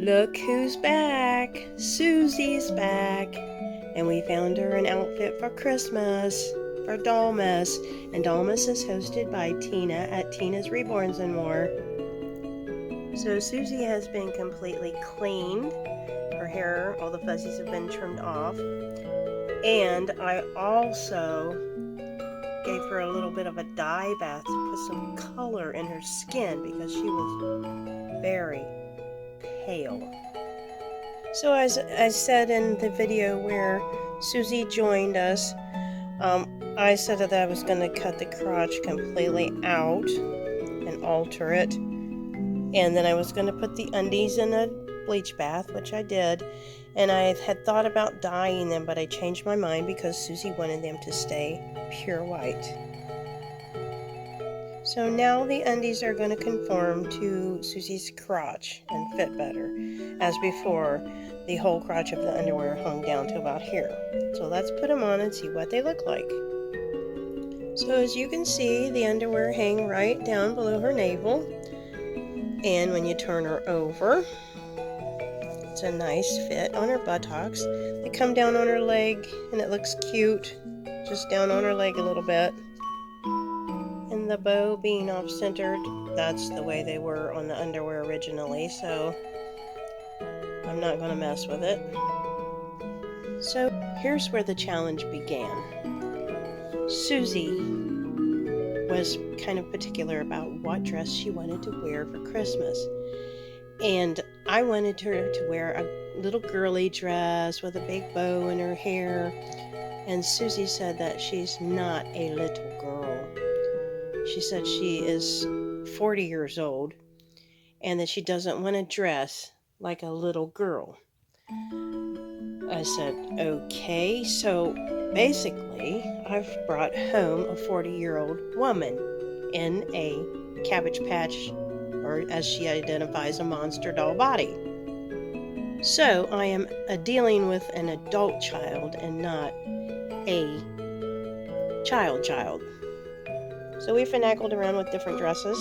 Look who's back! Susie's back! And we found her an outfit for Christmas for DOLLMAS. And DOLLMAS is hosted by Tina at Tina's Reborns and More. So Susie has been completely cleaned. Her hair, all the fuzzies have been trimmed off. And I also gave her a little bit of a dye bath to put some color in her skin because she was very pale. So as I said in the video where Susie joined us, I said that I was going to cut the crotch completely out and alter it. And then I was going to put the undies in a bleach bath, which I did. And I had thought about dyeing them, but I changed my mind because Susie wanted them to stay pure white. So now the undies are going to conform to Susie's crotch and fit better. As before, the whole crotch of the underwear hung down to about here. So let's put them on and see what they look like. So as you can see, the underwear hang right down below her navel. And when you turn her over, it's a nice fit on her buttocks. They come down on her leg and it looks cute, just down on her leg a little bit. And the bow being off-centered, that's the way they were on the underwear originally, so I'm not going to mess with it. So here's where the challenge began. Susie was kind of particular about what dress she wanted to wear for Christmas. And I wanted her to wear a little girly dress with a big bow in her hair. And Susie said that she's not a little girl. She said she is 40 years old and that she doesn't want to dress like a little girl. I said, okay, so basically I've brought home a 40-year-old woman in a Cabbage Patch, or as she identifies, a monster doll body. So I am dealing with an adult child and not a child. So we finagled around with different dresses,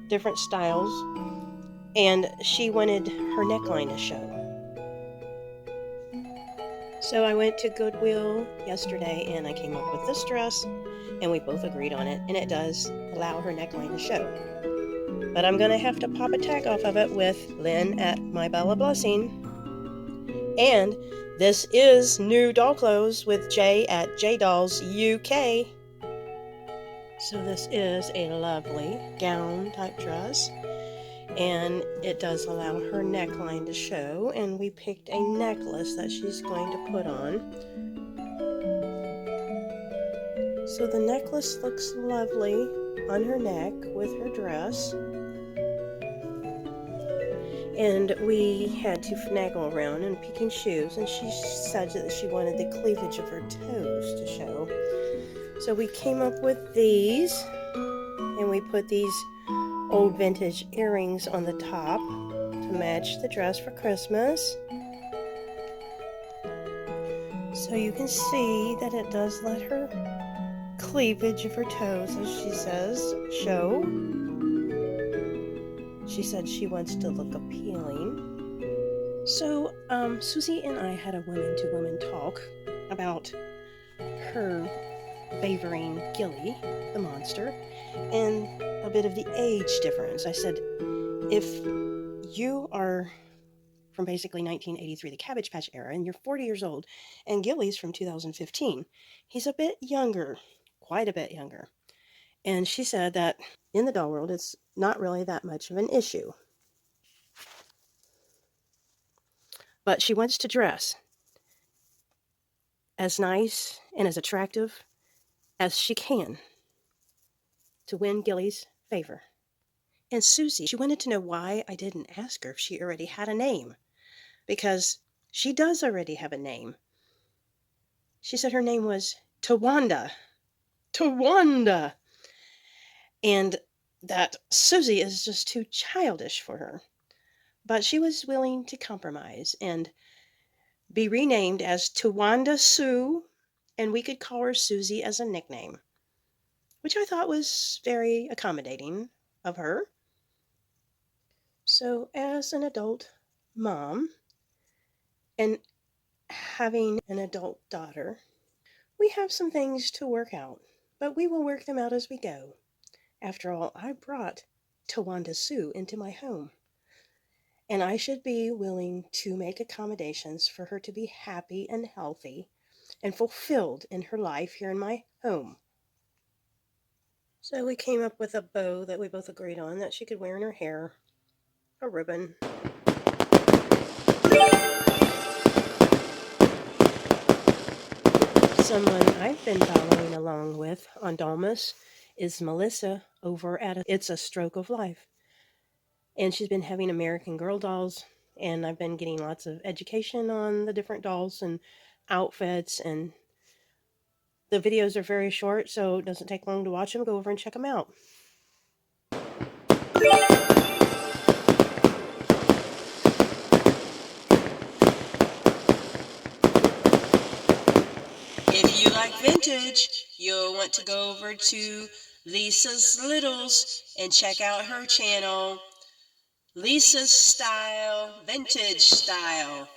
different styles, and she wanted her neckline to show. So I went to Goodwill yesterday and I came up with this dress and we both agreed on it, and it does allow her neckline to show. But I'm going to have to pop a tag off of it with Lynn at My Bella Blessing. And this is New Doll Clothes with Jay at J Dolls UK. So this is a lovely gown type dress, and it does allow her neckline to show, and we picked a necklace that she's going to put on. So the necklace looks lovely on her neck with her dress, and we had to finagle around and picking shoes, and she said that she wanted the cleavage of her toes to show. So we came up with these, and we put these old vintage earrings on the top to match the dress for Christmas. So you can see that it does let her cleavage of her toes, as she says, show. She said she wants to look appealing. So Susie and I had a women-to-women talk about her favoring Gilly, the monster, and a bit of the age difference. I said, if you are from basically 1983, the Cabbage Patch era, and you're 40 years old, and Gilly's from 2015, he's a bit younger, quite a bit younger. And she said that in the doll world, it's not really that much of an issue. But she wants to dress as nice and as attractive as she can to win Gilly's favor. And Susie, she wanted to know why I didn't ask her if she already had a name, because she does already have a name. She said her name was Towanda. Towanda! And that Susie is just too childish for her. But she was willing to compromise and be renamed as Towanda Sue, and we could call her Susie as a nickname, which I thought was very accommodating of her. So as an adult mom and having an adult daughter, we have some things to work out, but we will work them out as we go. After all, I brought Towanda Sue into my home, and I should be willing to make accommodations for her to be happy and healthy and fulfilled in her life here in my home. So we came up with a bow that we both agreed on that she could wear in her hair, a ribbon. Someone I've been following along with on DOLLMAS is Melissa over at It's a Stroke of Life. And she's been having American Girl dolls, and I've been getting lots of education on the different dolls and outfits, and the videos are very short, so it doesn't take long to watch them. Go over and check them out. If you like vintage, you'll want to go over to Lisa's Littles and check out her channel, Lisa's Style, Vintage Style.